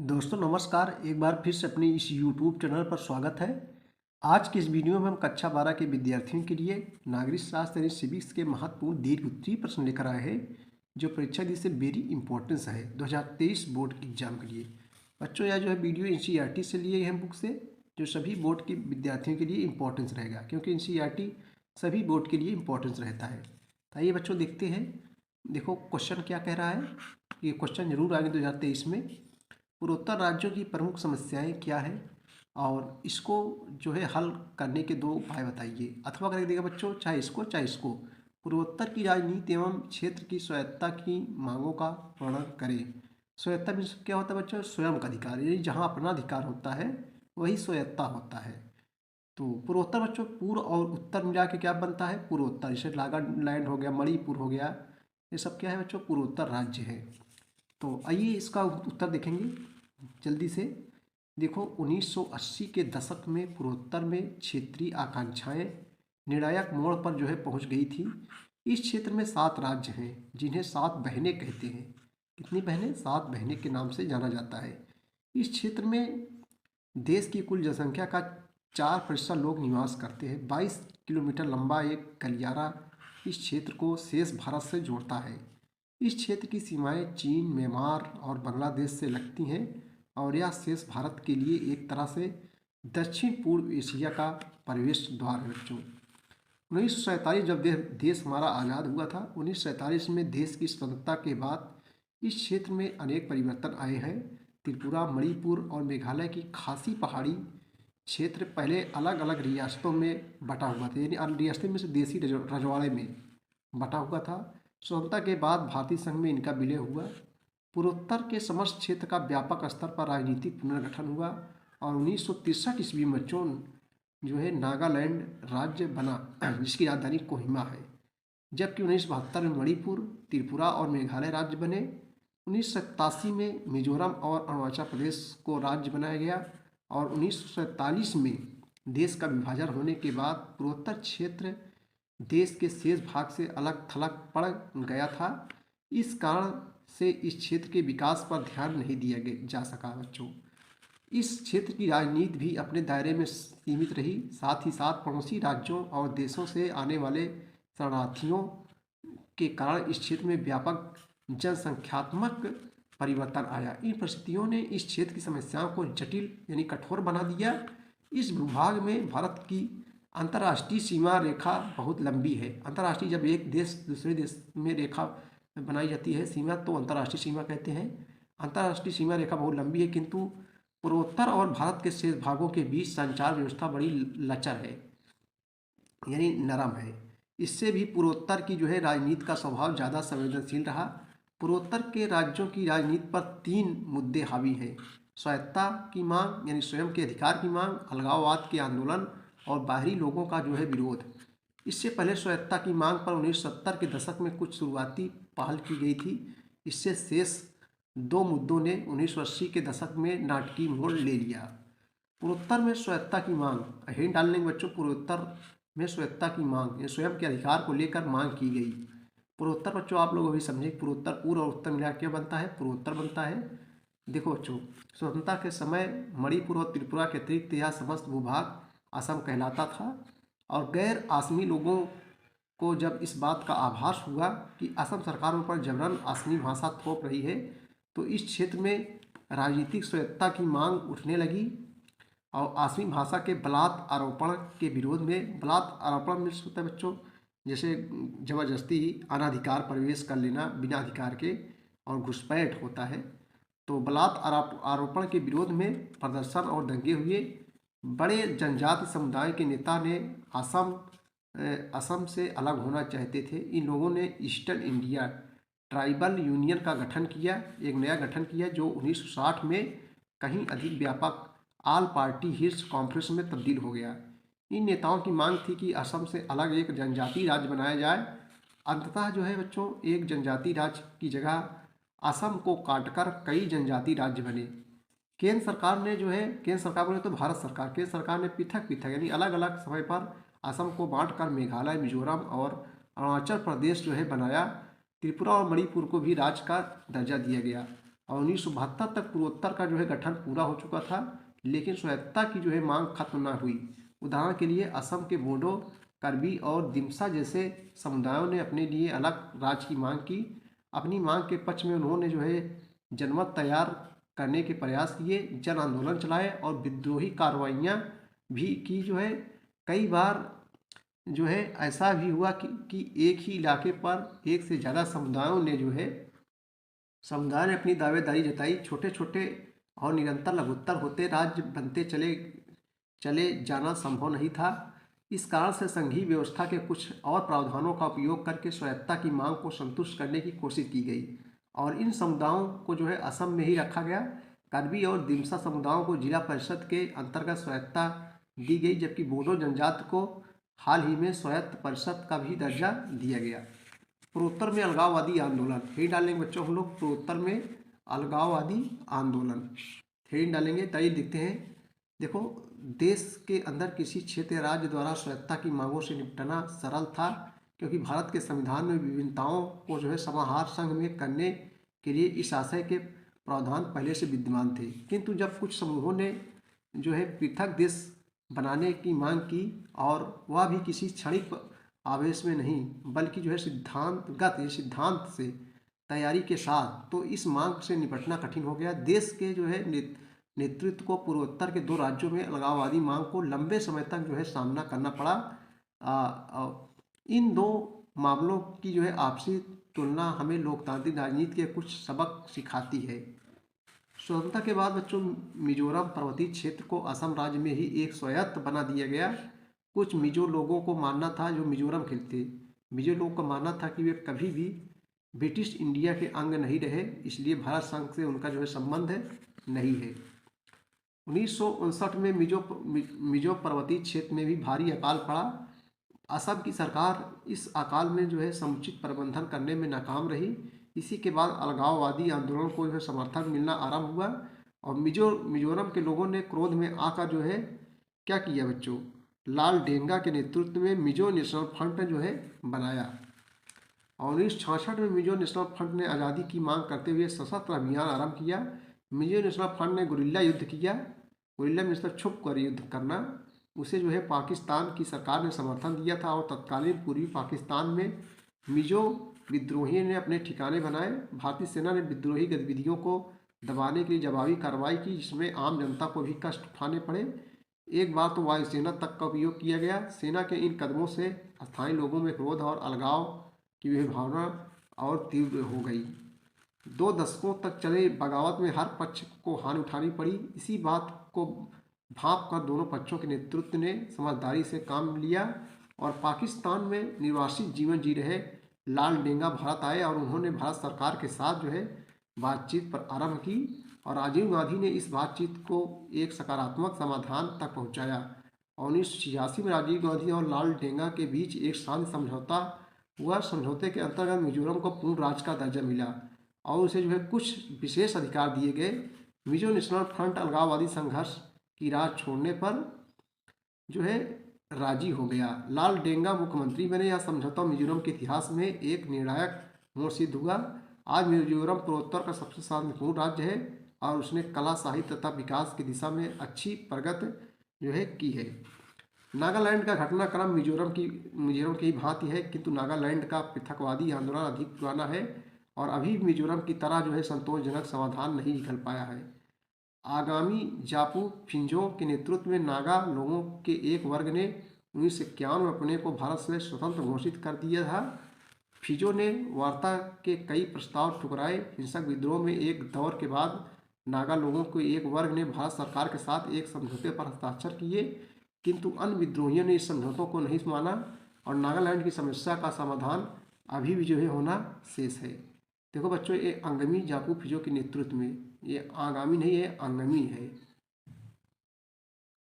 दोस्तों नमस्कार। एक बार फिर से अपनी इस YouTube चैनल पर स्वागत है। आज की इस वीडियो में हम कक्षा 12 के विद्यार्थियों के लिए नागरिक शास्त्र यानी सिविक्स के महत्वपूर्ण दीर्घ उत्तरीय प्रश्न लेकर आए हैं, जो परीक्षा दी से वेरी इंपॉर्टेंस है 2023 बोर्ड के एग्जाम के लिए। बच्चों यह जो है वीडियो NCERT से लिए हैं बुक से, जो सभी बोर्ड के विद्यार्थियों के लिए इंपॉर्टेंस रहेगा, क्योंकि NCERT सभी बोर्ड के लिए इंपॉर्टेंस रहता है। तो आइए बच्चों देखते हैं। देखो क्वेश्चन क्या कह रहा है। ये क्वेश्चन जरूर आएंगे 2023 में। पूर्वोत्तर राज्यों की प्रमुख समस्याएं क्या है और इसको जो है हल करने के दो उपाय बताइए। अथवा करके देगा बच्चों, चाहे इसको पूर्वोत्तर की राजनीति एवं क्षेत्र की स्वायत्तता की मांगों का वर्णन करें। स्वायत्तता मीन्स क्या होता है बच्चों? स्वयं का अधिकार, यानी जहाँ अपना अधिकार होता है वही स्वायत्तता होता है। तो पूर्वोत्तर बच्चों पूर्व और उत्तर मिला के क्या बनता है? पूर्वोत्तर। जैसे नागालैंड हो गया, मणिपुर हो गया, ये सब क्या है बच्चों? पूर्वोत्तर राज्य है। तो आइए इसका उत्तर देखेंगे जल्दी से। देखो 1980 के दशक में पूर्वोत्तर में क्षेत्रीय आकांक्षाएं निर्णायक मोड़ पर जो है पहुंच गई थी। इस क्षेत्र में 7 राज्य हैं जिन्हें 7 बहनें कहते हैं। कितनी बहनें? 7 बहनें के नाम से जाना जाता है। इस क्षेत्र में देश की कुल जनसंख्या का 4% लोग निवास करते हैं। 22 किलोमीटर लंबा एक गलियारा इस क्षेत्र को शेष भारत से जोड़ता है। इस क्षेत्र की सीमाएं चीन, म्यांमार और बांग्लादेश से लगती हैं और यह शेष भारत के लिए एक तरह से दक्षिण पूर्व एशिया का प्रवेश द्वार है बच्चों। 1947 जब देश हमारा आज़ाद हुआ था, 1947 में देश की स्वतंत्रता के बाद इस क्षेत्र में अनेक परिवर्तन आए हैं। त्रिपुरा, मणिपुर और मेघालय की खासी पहाड़ी क्षेत्र पहले अलग अलग रियासतों में बटा हुआ था, यानी रियासतें में से देसी रजवाड़े में बटा हुआ था। स्वतंत्रता के बाद भारतीय संघ में इनका विलय हुआ। पूर्वोत्तर के समस्त क्षेत्र का व्यापक स्तर पर राजनीतिक पुनर्गठन हुआ और 1963 ईस्वी में जो है नागालैंड राज्य बना, जिसकी राजधानी कोहिमा है। जबकि 1972 में मणिपुर, त्रिपुरा और मेघालय राज्य बने। 1987 में मिजोरम और अरुणाचल प्रदेश को राज्य बनाया गया और 1947 में देश का विभाजन होने के बाद पूर्वोत्तर क्षेत्र देश के शेष भाग से अलग थलग पड़ गया था। इस कारण से इस क्षेत्र के विकास पर ध्यान नहीं दिया जा सका बच्चों। इस क्षेत्र की राजनीति भी अपने दायरे में सीमित रही। साथ ही साथ पड़ोसी राज्यों और देशों से आने वाले शरणार्थियों के कारण इस क्षेत्र में व्यापक जनसंख्यात्मक परिवर्तन आया। इन परिस्थितियों ने इस क्षेत्र की समस्याओं को जटिल यानी कठोर बना दिया। इस भूभाग में भारत की अंतर्राष्ट्रीय सीमा रेखा बहुत लंबी है। अंतर्राष्ट्रीय, जब एक देश दूसरे देश में रेखा बनाई जाती है सीमा, तो अंतर्राष्ट्रीय सीमा कहते हैं। अंतर्राष्ट्रीय सीमा रेखा बहुत लंबी है, किंतु पूर्वोत्तर और भारत के शेष भागों के बीच संचार व्यवस्था बड़ी लचर है, यानी नरम है। इससे भी पूर्वोत्तर की जो है राजनीति का स्वभाव ज़्यादा संवेदनशील रहा। पूर्वोत्तर के राज्यों की राजनीति पर 3 मुद्दे हावी हैं: स्वायत्तता की मांग यानी स्वयं के अधिकार की मांग, अलगाववाद के आंदोलन और बाहरी लोगों का जो है विरोध। इससे पहले स्वायत्तता की मांग पर 1970 के दशक में कुछ शुरुआती पहल की गई थी। इससे शेष 2 मुद्दों ने 1980 के दशक में नाटकीय मोड़ ले लिया। पूर्वोत्तर में स्वायत्तता की मांग, हेड डालने के बच्चों, पूर्वोत्तर में स्वायत्तता की मांग, स्वयं के अधिकार को लेकर मांग की गई। पूर्वोत्तर बच्चों आप लोग अभी समझे, पूर्वोत्तर पूर्व और उत्तर मिला क्या बनता है? पूर्वोत्तर बनता है। देखो बच्चों, स्वतंत्रता के समय मणिपुर और त्रिपुरा के अतिरिक्त यह समस्त भूभाग असम कहलाता था और गैर आसमी लोगों को जब इस बात का आभास हुआ कि असम सरकार उन पर जबरन असमी भाषा थोप रही है, तो इस क्षेत्र में राजनीतिक स्वायत्तता की मांग उठने लगी और असमी भाषा के बलात् आरोपण के विरोध में। बलात् आरोपण मीन्स होता है बच्चों, जैसे जबरदस्ती अनाधिकार प्रवेश कर लेना बिना अधिकार के, और घुसपैठ होता है। तो बलात् आरोपण के विरोध में प्रदर्शन और दंगे हुए। बड़े जनजाति समुदाय के नेता ने असम से अलग होना चाहते थे। इन लोगों ने ईस्टर्न इंडिया ट्राइबल यूनियन का गठन किया, एक नया गठन किया जो 1960 में कहीं अधिक व्यापक ऑल पार्टी हिल्स कॉन्फ्रेंस में तब्दील हो गया। इन नेताओं की मांग थी कि असम से अलग एक जनजातीय राज्य बनाया जाए। अंततः जो है बच्चों, एक जनजातीय राज्य की जगह असम को काटकर कई जनजातीय राज्य बने। केंद्र सरकार ने जो है, केंद्र सरकार बोले तो भारत सरकार, केंद्र सरकार ने पृथक पृथक यानी अलग अलग समय पर असम को बांटकर मेघालय, मिजोरम और अरुणाचल प्रदेश जो है बनाया। त्रिपुरा और मणिपुर को भी राज्य का दर्जा दिया गया और 1972 तक पूर्वोत्तर का जो है गठन पूरा हो चुका था, लेकिन स्वायत्तता की जो है मांग खत्म न हुई। उदाहरण के लिए असम के बोडो, कार्बी और दिमसा जैसे समुदायों ने अपने लिए अलग राज्य की मांग की। अपनी मांग के पक्ष में उन्होंने जो है जनमत तैयार करने के प्रयास किए, जन आंदोलन चलाए और विद्रोही कार्रवाइयाँ भी की जो है। कई बार जो है ऐसा भी हुआ कि एक ही इलाके पर एक से ज़्यादा समुदाय ने अपनी दावेदारी जताई। छोटे छोटे और निरंतर लघुत्तर होते राज्य बनते चले चले जाना संभव नहीं था। इस कारण से संघीय व्यवस्था के कुछ और प्रावधानों का उपयोग करके स्वायत्तता की मांग को संतुष्ट करने की कोशिश की गई और इन समुदायों को जो है असम में ही रखा गया। कार्बी और दिमसा समुदायों को जिला परिषद के अंतर्गत स्वायत्तता दी गई, जबकि बोडो जनजाति को हाल ही में स्वायत्त परिषद का भी दर्जा दिया गया। पूर्वोत्तर में अलगाववादी आंदोलन, हेडिंग डालेंगे बच्चों हम लोग पूर्वोत्तर में अलगाववादी आंदोलन, हेडिंग डालेंगे। तभी देखते हैं, देखो देश के अंदर किसी क्षेत्र या राज्य द्वारा स्वायत्तता की मांगों से निपटना सरल था, क्योंकि भारत के संविधान में विभिन्नताओं को जो है समाहार संघ में करने के लिए इस आशय के प्रावधान पहले से विद्यमान थे। किंतु जब कुछ समूहों ने जो है पृथक देश बनाने की मांग की, और वह भी किसी क्षणिक आवेश में नहीं बल्कि जो है सिद्धांत से तैयारी के साथ, तो इस मांग से निपटना कठिन हो गया। देश के जो है नेतृत्व को पूर्वोत्तर के दो राज्यों में अलगाववादी मांग को लंबे समय तक जो है सामना करना पड़ा। इन दो मामलों की जो है आपसी तुलना हमें लोकतांत्रिक राजनीति के कुछ सबक सिखाती है। स्वतंत्रता के बाद बच्चों मिजोरम पर्वतीय क्षेत्र को असम राज्य में ही एक स्वायत्त बना दिया गया। कुछ मिजो लोगों को मानना था, जो मिजोरम के थे, मिजो लोगों को मानना था कि वे कभी भी ब्रिटिश इंडिया के अंग नहीं रहे, इसलिए भारत संघ से उनका जो है संबंध नहीं है। 1959 में मिजो पर्वतीय क्षेत्र में भी भारी अकाल पड़ा। असम की सरकार इस अकाल में जो है समुचित प्रबंधन करने में नाकाम रही। इसी के बाद अलगाववादी आंदोलन को जो है समर्थन मिलना आरंभ हुआ और मिजोरम के लोगों ने क्रोध में आकर जो है क्या किया बच्चों, लाल डेंगा के नेतृत्व में मिजो नेशनल फ्रंट जो है बनाया। और 1966 में मिजो नेशनल फ्रंट ने आज़ादी की मांग करते हुए सशस्त्र अभियान आरंभ किया। मिजो नेशनल फ्रंट ने गुरिल्ला युद्ध किया। गुरिल्ला में मतलब छुप कर युद्ध करना, उसे जो है पाकिस्तान की सरकार ने समर्थन दिया था और तत्कालीन पूर्वी पाकिस्तान में मिजो विद्रोहियों ने अपने ठिकाने बनाए। भारतीय सेना ने विद्रोही गतिविधियों को दबाने के लिए जवाबी कार्रवाई की, जिसमें आम जनता को भी कष्ट उठाने पड़े। एक बार तो वायुसेना तक का उपयोग किया गया। सेना के इन कदमों से स्थानीय लोगों में क्रोध और अलगाव की वह भावना और तीव्र हो गई। 2 दशकों तक चले बगावत में हर पक्ष को हानि उठानी पड़ी। इसी बात को भांप कर दोनों पक्षों के नेतृत्व ने समझदारी से काम लिया और पाकिस्तान में निर्वासित जीवन जी रहे लाल डेंगा भारत आए और उन्होंने भारत सरकार के साथ जो है बातचीत पर आरंभ की और राजीव गांधी ने इस बातचीत को एक सकारात्मक समाधान तक पहुंचाया। 1986 में राजीव गांधी और लाल डेंगा के बीच एक शांति समझौता हुआ। समझौते के अंतर्गत मिजोरम को पूर्ण राज्य का दर्जा मिला और उसे जो है कुछ विशेष अधिकार दिए गए। मिजो नेशनल फ्रंट अलगाववादी संघर्ष की राह छोड़ने पर जो है राजी हो गया। लाल डेंगा मुख्यमंत्री बने। यह समझौता मिजोरम के इतिहास में एक निर्णायक मोड़ सिद्ध हुआ। आज मिजोरम पूर्वोत्तर का सबसे शांतिपूर्ण राज्य है और उसने कला, साहित्य तथा विकास की दिशा में अच्छी प्रगति जो है की है। नागालैंड का घटनाक्रम मिजोरम की ही भांति है, किंतु नागालैंड का पृथकवादी आंदोलन अधिक पुराना है और अभी मिजोरम की तरह जो है संतोषजनक समाधान नहीं निकल पाया है। आगामी जापू फिंजो के नेतृत्व में नागा लोगों के एक वर्ग ने 1951 में अपने को भारत से स्वतंत्र घोषित कर दिया था। फिजो ने वार्ता के कई प्रस्ताव ठुकराए। हिंसक विद्रोह में एक दौर के बाद नागा लोगों के एक वर्ग ने भारत सरकार के साथ एक समझौते पर हस्ताक्षर किए, किंतु अन्य विद्रोहियों ने इस समझौतों को नहीं माना और नागालैंड की समस्या का समाधान अभी भी जो है होना शेष है। देखो बच्चों, ये अंगमी जापू फिजो के नेतृत्व में, ये आगामी नहीं है, अंगमी है।